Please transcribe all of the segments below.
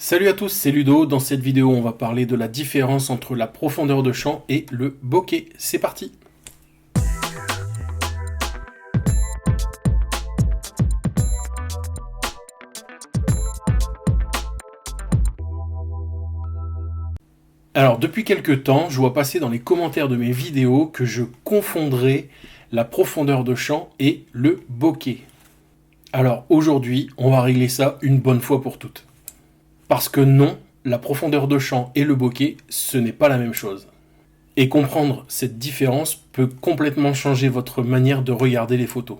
Salut à tous, c'est Ludo. Dans cette vidéo, on va parler de la différence entre la profondeur de champ et le bokeh. C'est parti! Alors, depuis quelques temps, je vois passer dans les commentaires de mes vidéos que je confondrais la profondeur de champ et le bokeh. Alors, aujourd'hui, on va régler ça une bonne fois pour toutes. Parce que non, la profondeur de champ et le bokeh, ce n'est pas la même chose. Et comprendre cette différence peut complètement changer votre manière de regarder les photos.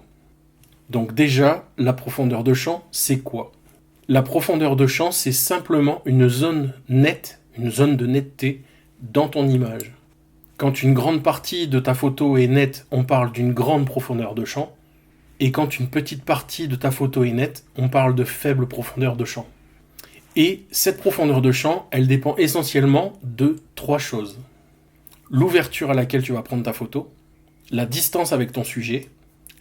Donc déjà, la profondeur de champ, c'est quoi? La profondeur de champ, c'est simplement une zone nette, une zone de netteté dans ton image. Quand une grande partie de ta photo est nette, on parle d'une grande profondeur de champ. Et quand une petite partie de ta photo est nette, on parle de faible profondeur de champ. Et cette profondeur de champ, elle dépend essentiellement de trois choses. L'ouverture à laquelle tu vas prendre ta photo, la distance avec ton sujet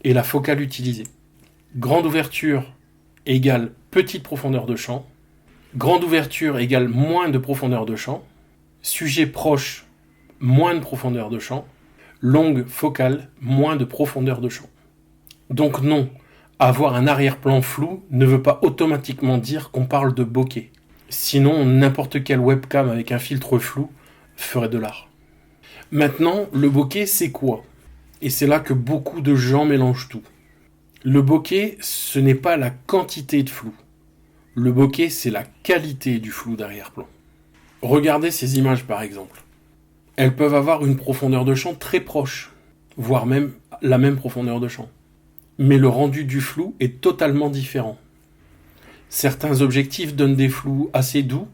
et la focale utilisée. Grande ouverture égale petite profondeur de champ. Grande ouverture égale moins de profondeur de champ. Sujet proche, moins de profondeur de champ. Longue focale, moins de profondeur de champ. Donc non, avoir un arrière-plan flou ne veut pas automatiquement dire qu'on parle de bokeh. Sinon, n'importe quelle webcam avec un filtre flou ferait de l'art. Maintenant, le bokeh, c'est quoi? Et c'est là que beaucoup de gens mélangent tout. Le bokeh, ce n'est pas la quantité de flou. Le bokeh, c'est la qualité du flou d'arrière-plan. Regardez ces images par exemple. Elles peuvent avoir une profondeur de champ très proche, voire même la même profondeur de champ. Mais le rendu du flou est totalement différent. Certains objectifs donnent des flous assez doux,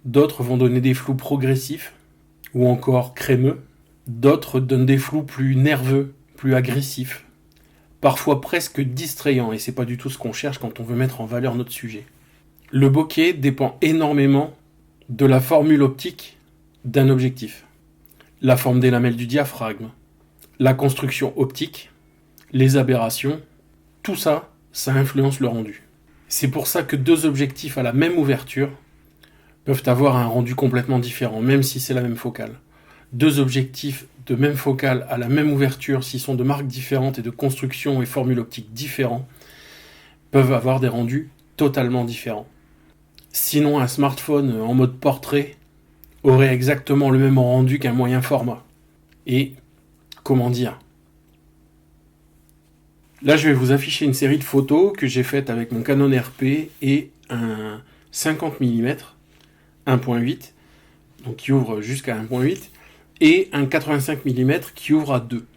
d'autres vont donner des flous progressifs, ou encore crémeux, d'autres donnent des flous plus nerveux, plus agressifs, parfois presque distrayants, et c'est pas du tout ce qu'on cherche quand on veut mettre en valeur notre sujet. Le bokeh dépend énormément de la formule optique d'un objectif. La forme des lamelles du diaphragme, la construction optique, les aberrations, tout ça, ça influence le rendu. C'est pour ça que deux objectifs à la même ouverture peuvent avoir un rendu complètement différent, même si c'est la même focale. Deux objectifs de même focale à la même ouverture, s'ils sont de marques différentes et de construction et formules optiques différents, peuvent avoir des rendus totalement différents. Sinon, un smartphone en mode portrait aurait exactement le même rendu qu'un moyen format. Et, comment dire ? Là, je vais vous afficher une série de photos que j'ai faites avec mon Canon RP et un 50 mm 1.8, donc qui ouvre jusqu'à 1.8, et un 85 mm qui ouvre à 2.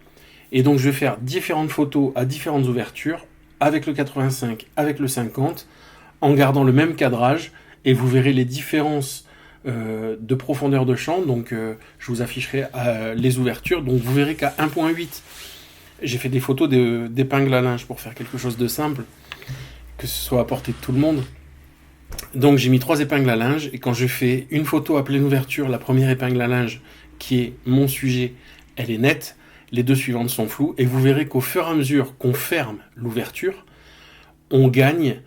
Et donc, je vais faire différentes photos à différentes ouvertures, avec le 85, avec le 50, en gardant le même cadrage, et vous verrez les différences de profondeur de champ. Donc, je vous afficherai les ouvertures. Donc, vous verrez qu'à 1.8, j'ai fait des photos d'épingles à linge pour faire quelque chose de simple, que ce soit à portée de tout le monde. Donc j'ai mis 3 épingles à linge, et quand je fais une photo à pleine ouverture, la première épingle à linge, qui est mon sujet, elle est nette, les deux suivantes sont floues, et vous verrez qu'au fur et à mesure qu'on ferme l'ouverture, on gagne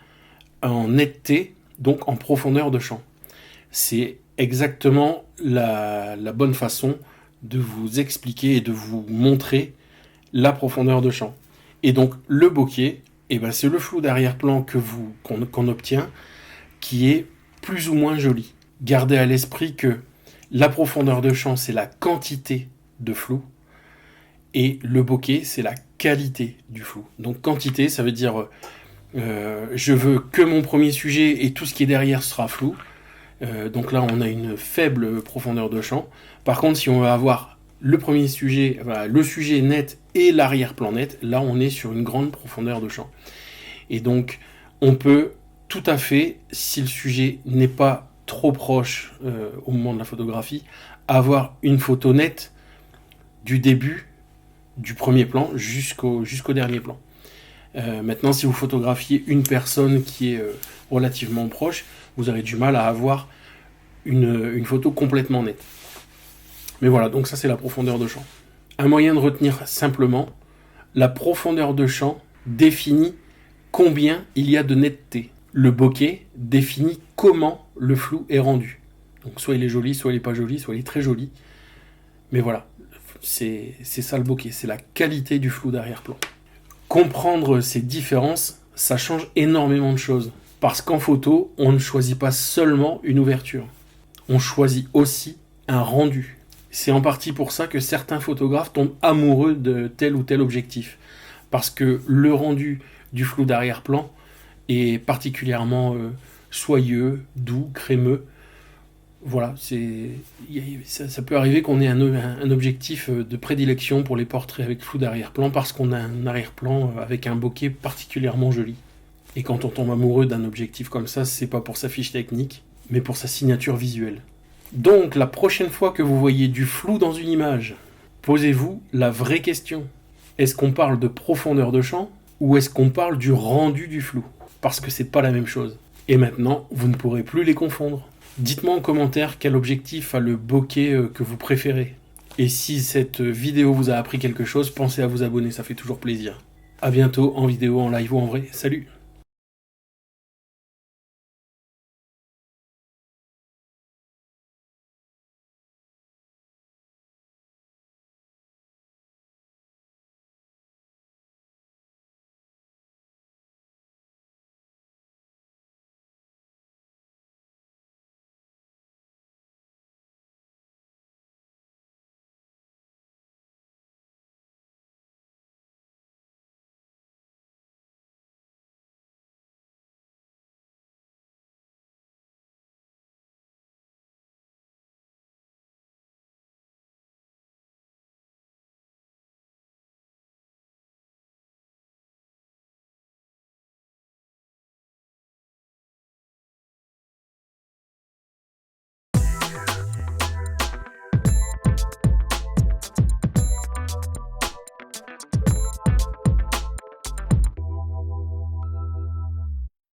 en netteté, donc en profondeur de champ. C'est exactement la bonne façon de vous expliquer et de vous montrer la profondeur de champ. Et donc le bokeh, c'est le flou d'arrière-plan qu'on obtient, qui est plus ou moins joli. Gardez à l'esprit que la profondeur de champ, c'est la quantité de flou, et le bokeh, c'est la qualité du flou. Donc quantité, ça veut dire je veux que mon premier sujet et tout ce qui est derrière sera flou. Donc là, on a une faible profondeur de champ. Par contre, si on veut avoir le premier sujet, le sujet net et l'arrière-plan net, là on est sur une grande profondeur de champ. Et donc on peut tout à fait, si le sujet n'est pas trop proche au moment de la photographie, avoir une photo nette du début du premier plan jusqu'au dernier plan. Maintenant, si vous photographiez une personne qui est relativement proche, vous aurez du mal à avoir une photo complètement nette. Mais voilà, donc ça c'est la profondeur de champ. Un moyen de retenir simplement, la profondeur de champ définit combien il y a de netteté. Le bokeh définit comment le flou est rendu. Donc soit il est joli, soit il n'est pas joli, soit il est très joli. Mais voilà, c'est ça le bokeh, c'est la qualité du flou d'arrière-plan. Comprendre ces différences, ça change énormément de choses. Parce qu'en photo, on ne choisit pas seulement une ouverture. On choisit aussi un rendu. C'est en partie pour ça que certains photographes tombent amoureux de tel ou tel objectif. Parce que le rendu du flou d'arrière-plan est particulièrement soyeux, doux, crémeux. Voilà, ça peut arriver qu'on ait un objectif de prédilection pour les portraits avec flou d'arrière-plan parce qu'on a un arrière-plan avec un bokeh particulièrement joli. Et quand on tombe amoureux d'un objectif comme ça, c'est pas pour sa fiche technique, mais pour sa signature visuelle. Donc, la prochaine fois que vous voyez du flou dans une image, posez-vous la vraie question. Est-ce qu'on parle de profondeur de champ ou est-ce qu'on parle du rendu du flou? Parce que c'est pas la même chose. Et maintenant, vous ne pourrez plus les confondre. Dites-moi en commentaire quel objectif a le bokeh que vous préférez. Et si cette vidéo vous a appris quelque chose, pensez à vous abonner, ça fait toujours plaisir. A bientôt en vidéo, en live ou en vrai. Salut!